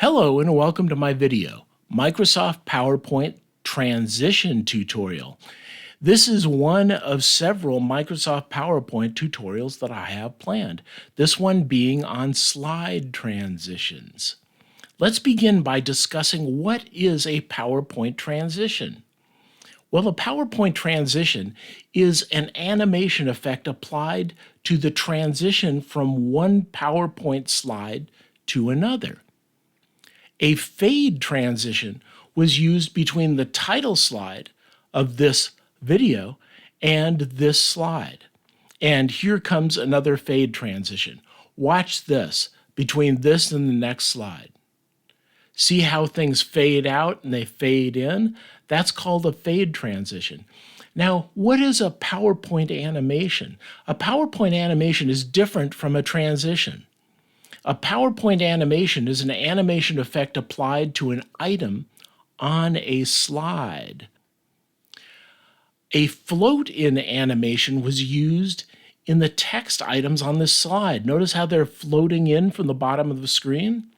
Hello and welcome to my video, Microsoft PowerPoint Transition Tutorial. This is one of several Microsoft PowerPoint tutorials that I have planned, this one being on slide transitions. Let's begin by discussing what is a PowerPoint transition. Well, a PowerPoint transition is an animation effect applied to the transition from one PowerPoint slide to another. A fade transition was used between the title slide of this video and this slide. And here comes another fade transition. Watch this between this and the next slide. See how things fade out and they fade in? That's called a fade transition. Now, what is a PowerPoint animation? A PowerPoint animation is different from a transition. A PowerPoint animation is an animation effect applied to an item on a slide. A float-in animation was used in the text items on this slide. Notice how they're floating in from the bottom of the screen?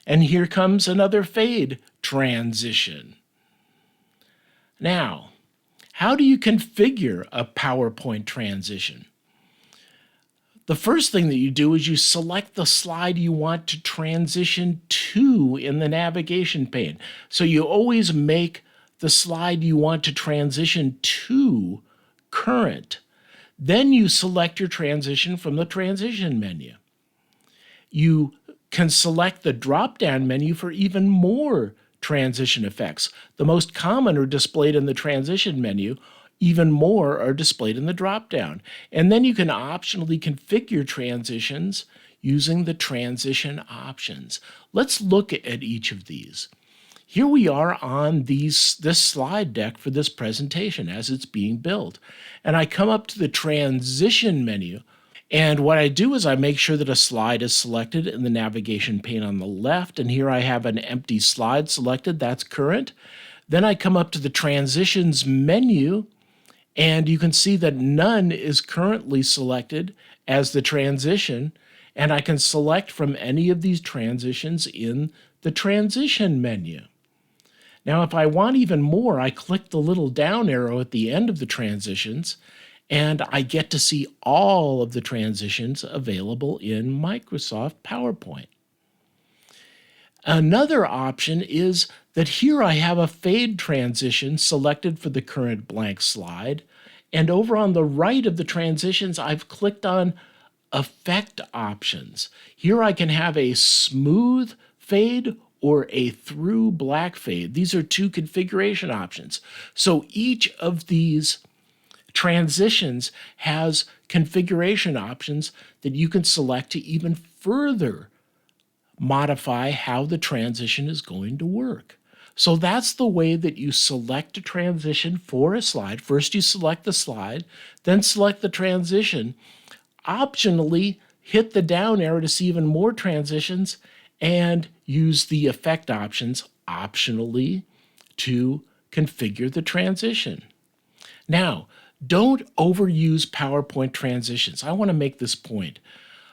And here comes another fade transition. Now, how do you configure a PowerPoint transition? The first thing that you do is you select the slide you want to transition to in the navigation pane. So you always make the slide you want to transition to current. Then you select your transition from the transition menu. You can select the drop-down menu for even more transition effects. The most common are displayed in the transition menu. Even more are displayed in the drop-down. And then you can optionally configure transitions using the transition options. Let's look at each of these. Here we are on this slide deck for this presentation as it's being built. And I come up to the transition menu, and what I do is I make sure that a slide is selected in the navigation pane on the left, and here I have an empty slide selected, that's current. Then I come up to the transitions menu, and you can see that none is currently selected as the transition, and I can select from any of these transitions in the transition menu. Now, if I want even more, I click the little down arrow at the end of the transitions, and I get to see all of the transitions available in Microsoft PowerPoint. Another option is that here I have a fade transition selected for the current blank slide, and over on the right of the transitions, I've clicked on Effect Options. Here I can have a smooth fade or a through black fade. These are two configuration options. So each of these transitions has configuration options that you can select to even further modify how the transition is going to work. So that's the way that you select a transition for a slide. First you select the slide, then select the transition. Optionally, hit the down arrow to see even more transitions and use the effect options optionally to configure the transition. Now, don't overuse PowerPoint transitions. I want to make this point.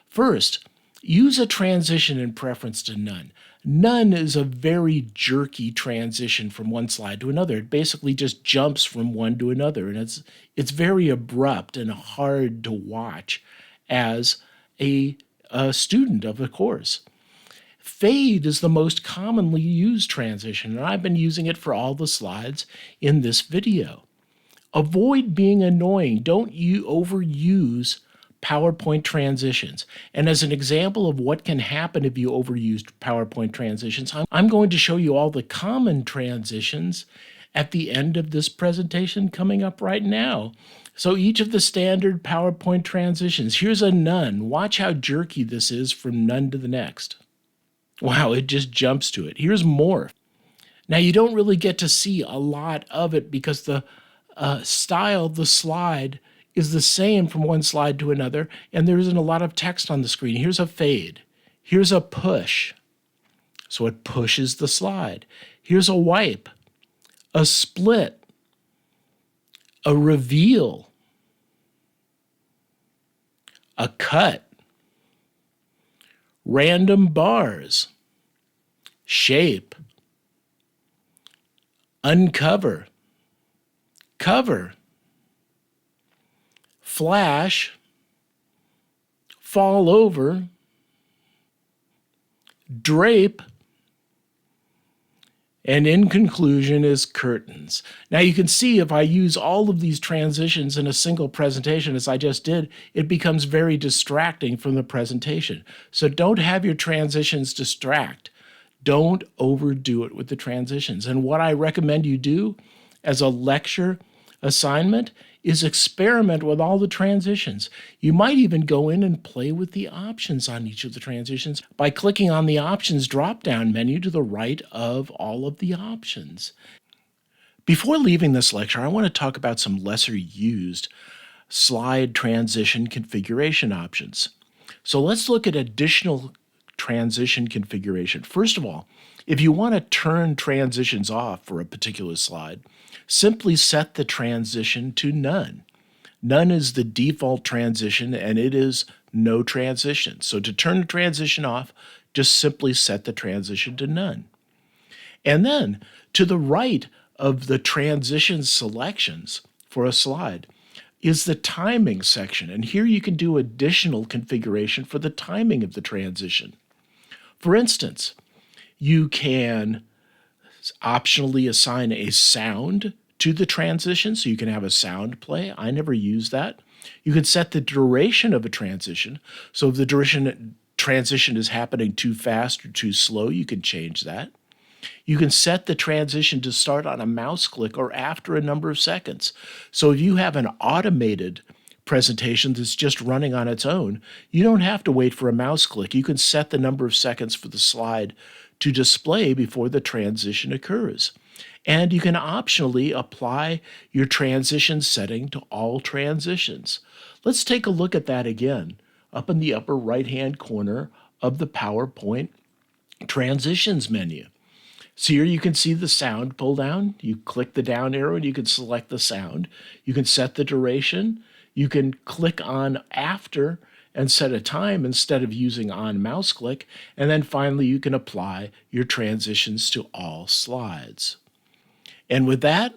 First, use a transition in preference to none. None is a very jerky transition from one slide to another. It basically just jumps from one to another, and it's very abrupt and hard to watch as a student of a course. Fade is the most commonly used transition, and I've been using it for all the slides in this video. Avoid being annoying. Don't overuse PowerPoint transitions. And as an example of what can happen if you overuse PowerPoint transitions, I'm going to show you all the common transitions at the end of this presentation coming up right now. So each of the standard PowerPoint transitions, here's a none. Watch how jerky this is from none to the next. Wow, it just jumps to it. Here's morph. Now you don't really get to see a lot of it because the style of the slide is the same from one slide to another, and there isn't a lot of text on the screen. Here's a fade. Here's a push. So it pushes the slide. Here's a wipe, a split, a reveal, a cut, random bars, shape, uncover, cover, flash, fall over, drape, and in conclusion is curtains. Now you can see if I use all of these transitions in a single presentation as I just did, it becomes very distracting from the presentation. So don't have your transitions distract. Don't overdo it with the transitions. And what I recommend you do as a lecture assignment is experiment with all the transitions. You might even go in and play with the options on each of the transitions by clicking on the options drop-down menu to the right of all of the options. Before leaving this lecture, I want to talk about some lesser used slide transition configuration options. So let's look at additional transition configuration. First of all, if you want to turn transitions off for a particular slide, simply set the transition to none. None is the default transition and it is no transition. So to turn the transition off, just simply set the transition to none. And then to the right of the transition selections for a slide is the timing section. And here you can do additional configuration for the timing of the transition. For instance, you can optionally assign a sound to the transition, so you can have a sound play. I never use that. You can set the duration of a transition. So if the transition is happening too fast or too slow, you can change that. You can set the transition to start on a mouse click or after a number of seconds. So if you have an automated presentation that's just running on its own, you don't have to wait for a mouse click. You can set the number of seconds for the slide to display before the transition occurs. And you can optionally apply your transition setting to all transitions. Let's take a look at that again up in the upper right-hand corner of the PowerPoint transitions menu. So here you can see the sound pull down. You click the down arrow and you can select the sound. You can set the duration. You can click on after and set a time instead of using on mouse click. And then finally, you can apply your transitions to all slides. And with that,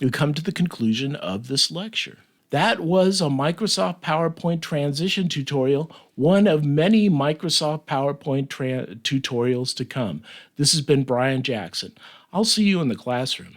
we come to the conclusion of this lecture. That was a Microsoft PowerPoint transition tutorial, one of many Microsoft PowerPoint tutorials to come. This has been Brian Jackson. I'll see you in the classroom.